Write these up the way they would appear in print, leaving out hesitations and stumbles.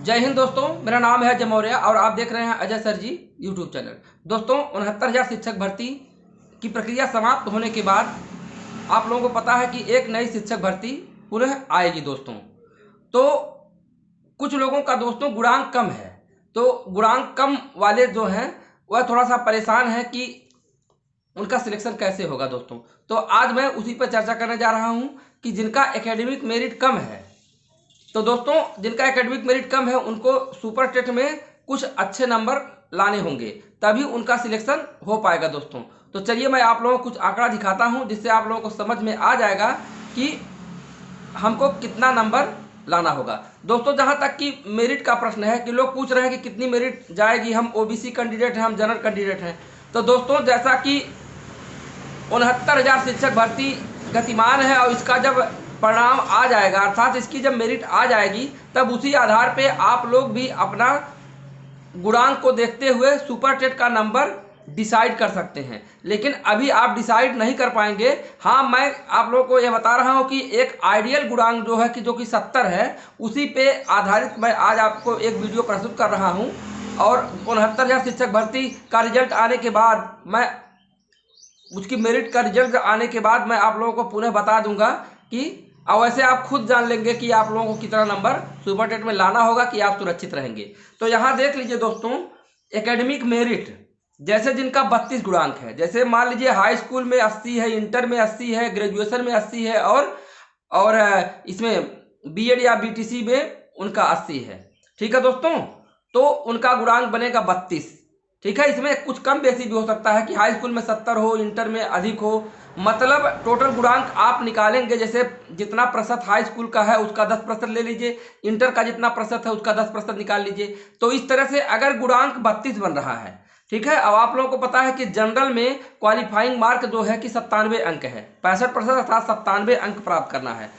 जय हिंद दोस्तों, मेरा नाम है अजय मौर्य और आप देख रहे हैं अजय सर जी यूट्यूब चैनल। दोस्तों, 69,000 शिक्षक भर्ती की प्रक्रिया समाप्त होने के बाद आप लोगों को पता है कि एक नई शिक्षक भर्ती पुनः आएगी दोस्तों। तो कुछ लोगों का दोस्तों गुणांक कम है, तो गुणांक कम वाले जो हैं वह थोड़ा सा परेशान है कि उनका सिलेक्शन कैसे होगा दोस्तों। तो आज मैं उसी पर चर्चा करने जा रहा हूं कि जिनका एकेडमिक मेरिट कम है, तो दोस्तों जिनका एकेडमिक मेरिट कम है उनको सुपर टेट में कुछ अच्छे नंबर लाने होंगे, तभी उनका सिलेक्शन हो पाएगा दोस्तों। तो चलिए मैं आप लोगों को कुछ आंकड़ा दिखाता हूं जिससे आप लोगों को समझ में आ जाएगा कि हमको कितना नंबर लाना होगा। दोस्तों, जहां तक कि मेरिट का प्रश्न है कि लोग पूछ रहे हैं कि कितनी मेरिट जाएगी, हम ओबीसी कैंडिडेट हैं, हम जनरल कैंडिडेट हैं। तो दोस्तों, जैसा कि 69,000 शिक्षक भर्ती गतिमान है और इसका जब परिणाम आ जाएगा, अर्थात इसकी जब मेरिट आ जाएगी, तब उसी आधार पे आप लोग भी अपना गुणांक को देखते हुए सुपर टेट का नंबर डिसाइड कर सकते हैं। लेकिन अभी आप डिसाइड नहीं कर पाएंगे। हाँ, मैं आप लोगों को यह बता रहा हूं कि एक आइडियल गुणांक जो है कि जो कि 70 है, उसी पे आधारित मैं आज आपको एक वीडियो प्रस्तुत कर रहा हूं। और 69,000 शिक्षक भर्ती का रिजल्ट आने के बाद मैं उसकी मेरिट का रिजल्ट आने के बाद मैं आप लोगों को पुनः बता दूंगा कि और वैसे आप खुद जान लेंगे कि आप लोगों को कितना नंबर सुपर टेट में लाना होगा कि आप सुरक्षित रहेंगे। तो यहाँ देख लीजिए दोस्तों, एकेडमिक मेरिट जैसे जिनका 32 गुणांक है, जैसे मान लीजिए हाई स्कूल में 80 है, इंटर में 80 है, ग्रेजुएशन में 80 है और इसमें बीएड या बीटीसी में उनका 80 है। ठीक है दोस्तों, तो उनका गुणांक बनेगा 32। ठीक है, इसमें कुछ कम बेसी भी हो सकता है कि हाई स्कूल में 70 हो, इंटर में अधिक हो। मतलब टोटल गुणांक आप निकालेंगे, जैसे जितना प्रतिशत हाई स्कूल का है उसका 10% ले लीजिए, इंटर का जितना प्रतिशत है उसका 10% निकाल लीजिए। तो इस तरह से अगर गुणांक 32 बन रहा है, ठीक है। अब आप लोगों को पता है कि जनरल में क्वालिफाइंग मार्क जो है कि 97 अंक है, 65% अर्थात 97 अंक प्राप्त करना है।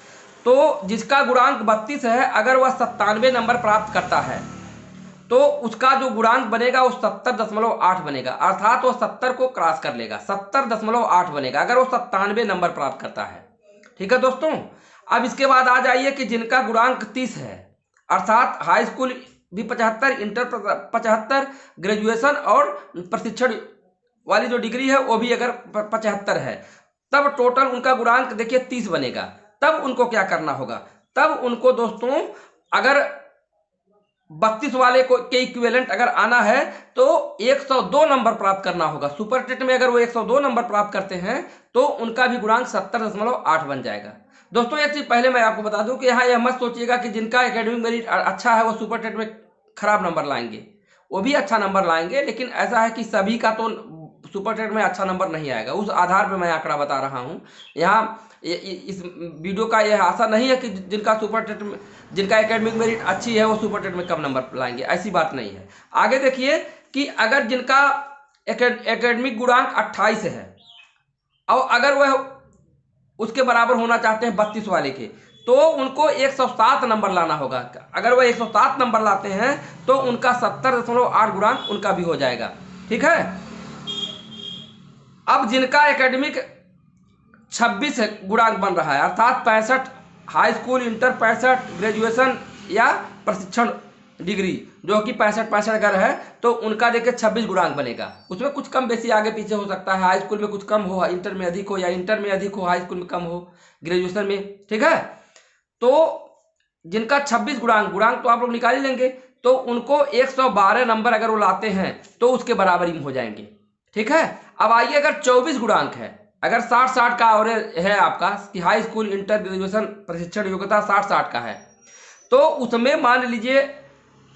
तो जिसका गुणांक 32 है, अगर वह 97 नंबर प्राप्त करता है तो उसका जो गुणांक बनेगा वो 70.8 बनेगा, अर्थात वो 70 को क्रॉस कर लेगा, 70.8 बनेगा अगर वो 97 नंबर प्राप्त करता है। ठीक है दोस्तों, अब इसके बाद आ जाइए कि जिनका गुणांक 30 है, अर्थात हाई स्कूल भी 75, इंटर 75, ग्रेजुएशन और प्रशिक्षण वाली जो डिग्री है वो भी अगर 75 है, तब टोटल उनका गुणांक देखिए 30 बनेगा। तब उनको क्या करना होगा, तब उनको दोस्तों अगर 32 वाले को के इक्विवेलेंट अगर आना है तो 102 नंबर प्राप्त करना होगा। सुपर टेट में अगर वो 102 नंबर प्राप्त करते हैं तो उनका भी गुणांक 70.8 बन जाएगा। दोस्तों, एक चीज पहले मैं आपको बता दूं कि यहाँ यह मत सोचिएगा कि जिनका एकेडमिक मेरिट अच्छा है वो सुपर टेट में खराब नंबर लाएंगे, वो भी अच्छा नंबर लाएंगे। लेकिन ऐसा है कि सभी का तो सुपर टेट में अच्छा नंबर नहीं आएगा। उस आधार पर मैं आंकड़ा बता रहा हूँ। यहाँ इस वीडियो का यह आशा नहीं है कि जिनका सुपर टेट में जिनका एकेडमिक मेरिट अच्छी है वो सुपर टेट में कम नंबर लाएंगे, ऐसी बात नहीं है। आगे देखिए कि अगर जिनका एकेडमिक गुणांक 28 है और अगर वह उसके बराबर होना चाहते हैं 32 वाले के, तो उनको 107 नंबर लाना होगा। अगर वह 107 नंबर लाते हैं तो उनका 70.8 गुणांक उनका भी हो जाएगा। ठीक है, अब जिनका एकेडमिक 26 गुणांक बन रहा है, अर्थात 65 हाई स्कूल, इंटर 65, ग्रेजुएशन या प्रशिक्षण डिग्री जो कि 65 अगर है तो उनका देखिए 26 गुणांक बनेगा। उसमें कुछ कम बेसी आगे पीछे हो सकता है, हाई स्कूल में कुछ कम हो, इंटर में अधिक हो, या इंटर में अधिक हो, हाई स्कूल में कम हो, ग्रेजुएशन में। ठीक है, तो जिनका 26 गुणांक तो आप लोग निकाल ही लेंगे, तो उनको 112 नंबर अगर वो लाते हैं तो उसके बराबरी में हो जाएंगे। ठीक है, अब आइए अगर 24 गुणांक है, अगर 60-60 का एवरेज है आपका कि हाई स्कूल, इंटर, ग्रेजुएशन, प्रशिक्षण योग्यता 60-60 का है, तो उसमें मान लीजिए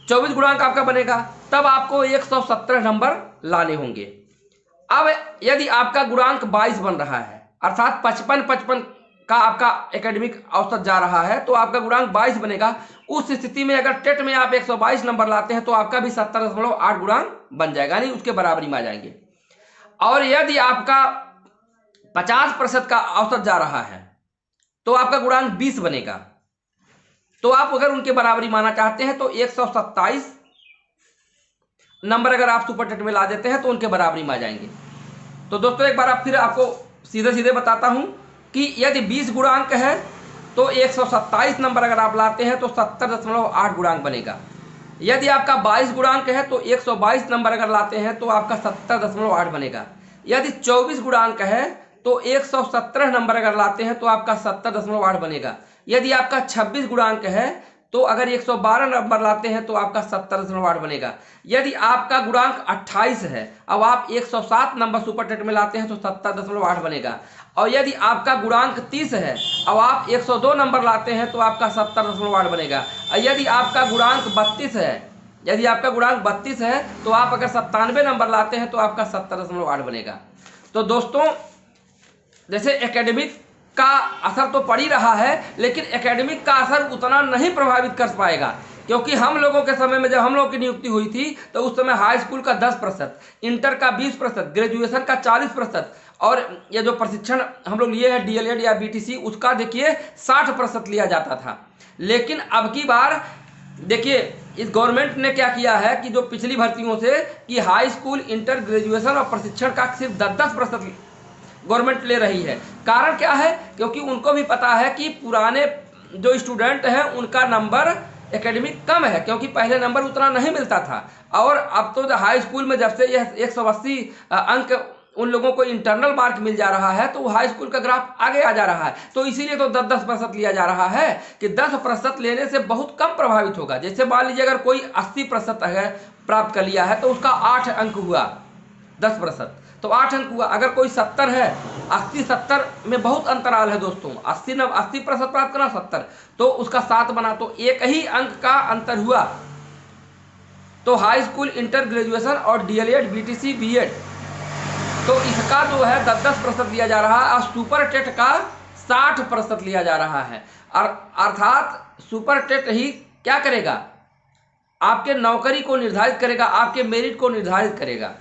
24 गुणांक आपका बनेगा, तब आपको 117 नंबर लाने होंगे। अब यदि आपका गुणांक 22 बन रहा है, अर्थात 55 का आपका एकेडमिक औसत जा रहा है, तो आपका गुणांक 22 बनेगा। उस स्थिति में अगर टेट में आप 122 नंबर लाते हैं तो आपका भी 70.8 गुणांक बन जाएगा, यानी उसके बराबरी में आ जाएंगे। और यदि आपका 50% का औसत जा रहा है तो आपका गुणांक 20 बनेगा। तो आप अगर उनके बराबरी माना चाहते हैं तो 127 नंबर अगर आप सुपर टेट में ला देते हैं तो उनके बराबरी में आ जाएंगे। तो दोस्तों, एक बार फिर आपको सीधे सीधे बताता हूं कि यदि 20 गुणांक है तो 127 नंबर अगर आप लाते हैं तो 70.8 गुणांक बनेगा। यदि आपका 22 गुणांक है तो 122 नंबर अगर लाते हैं तो आपका 70.8 बनेगा। यदि 24 गुणांक है तो 117 नंबर अगर लाते हैं तो आपका 70.8 बनेगा। यदि आपका 26 गुणांक है तो अगर 112 नंबर लाते हैं तो आपका 70.8 बनेगा। यदि आपका गुणांक 28 है, अब आप 107 नंबर सुपरटेट में लाते हैं तो 70.8 बनेगा। और यदि आपका गुणांक 30 है, अब आप 102 नंबर लाते हैं तो आपका 70.8 बनेगा। और यदि आपका गुणांक 32 है, यदि आपका गुणांक 32 है तो आप अगर 97 नंबर लाते हैं तो आपका 70.8 बनेगा। तो दोस्तों, जैसे एकेडमिक का असर तो पड़ ही रहा है, लेकिन एकेडमिक का असर उतना नहीं प्रभावित कर पाएगा, क्योंकि हम लोगों के समय में जब हम लोगों की नियुक्ति हुई थी तो उस समय हाई स्कूल का 10%, इंटर का 20%, ग्रेजुएशन का 40% और ये जो प्रशिक्षण हम लोग लिए हैं डीएलएड या बीटीसी उसका देखिए 60% लिया जाता था। लेकिन अब की बार देखिए इस गवर्नमेंट ने क्या किया है कि जो पिछली भर्तियों से कि हाई स्कूल, इंटर, ग्रेजुएशन और प्रशिक्षण का सिर्फ 10% गवर्नमेंट ले रही है। कारण क्या है? क्योंकि उनको भी पता है कि पुराने जो स्टूडेंट हैं उनका नंबर एकेडमिक कम है, क्योंकि पहले नंबर उतना नहीं मिलता था। और अब तो हाई स्कूल में जब से यह 180 अंक उन लोगों को इंटरनल मार्क मिल जा रहा है तो हाई स्कूल का ग्राफ आगे आ जा रहा है। तो इसीलिए तो 10% लिया जा रहा है कि 10% लेने से बहुत कम प्रभावित होगा। जैसे मान लीजिए अगर कोई 80% अगर प्राप्त कर लिया है तो उसका 8 अंक हुआ, 10% तो 8 अंक हुआ। अगर कोई 70 है, 80-70 में बहुत अंतराल है दोस्तों, 80% प्राप्त करना, 70 तो उसका 7 बना, तो एक ही अंक का अंतर हुआ। तो हाई स्कूल, इंटर, ग्रेजुएशन और डीएलएड, बीटीसी, बीएड तो इसका जो है 10% लिया जा रहा है और सुपर टेट का 60% लिया जा रहा है। अर्थात सुपर टेट ही क्या करेगा? आपके नौकरी को निर्धारित करेगा, आपके मेरिट को निर्धारित करेगा।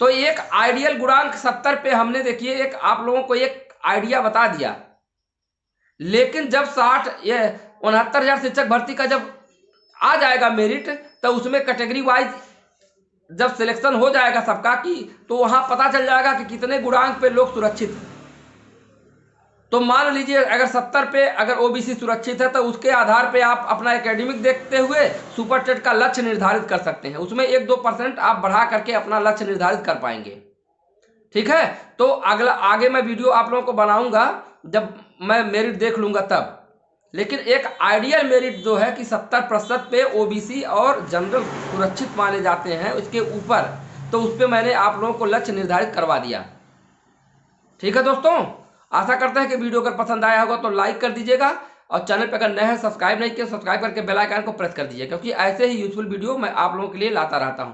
तो एक आइडियल गुणांक 70 पे हमने देखिए एक आप लोगों को एक आइडिया बता दिया। लेकिन जब 69,000 शिक्षक भर्ती का जब आ जाएगा मेरिट, तो उसमें कैटेगरी वाइज जब सिलेक्शन हो जाएगा सबका की, तो वहां पता चल जाएगा कि कितने गुणांक पे लोग सुरक्षित हैं। तो मान लीजिए अगर 70 पे अगर ओबीसी सुरक्षित है तो उसके आधार पे आप अपना एकेडमिक देखते हुए सुपर टेट का लक्ष्य निर्धारित कर सकते हैं। उसमें 1-2% आप बढ़ा करके अपना लक्ष्य निर्धारित कर पाएंगे। ठीक है, तो अगला आगे मैं वीडियो आप लोगों को बनाऊंगा जब मैं मेरिट देख लूंगा तब। लेकिन एक आइडियल मेरिट जो है कि 70% पे ओबीसी और जनरल सुरक्षित माने जाते हैं, उसके ऊपर तो उस पर मैंने आप लोगों को लक्ष्य निर्धारित करवा दिया। ठीक है दोस्तों, आशा करते हैं कि वीडियो अगर पसंद आया होगा तो लाइक कर दीजिएगा और चैनल पर अगर नए हैं सब्सक्राइब नहीं किया सब्सक्राइब करके बेल आइकन को प्रेस कर दीजिए, क्योंकि ऐसे ही यूजफुल वीडियो मैं आप लोगों के लिए लाता रहता हूं।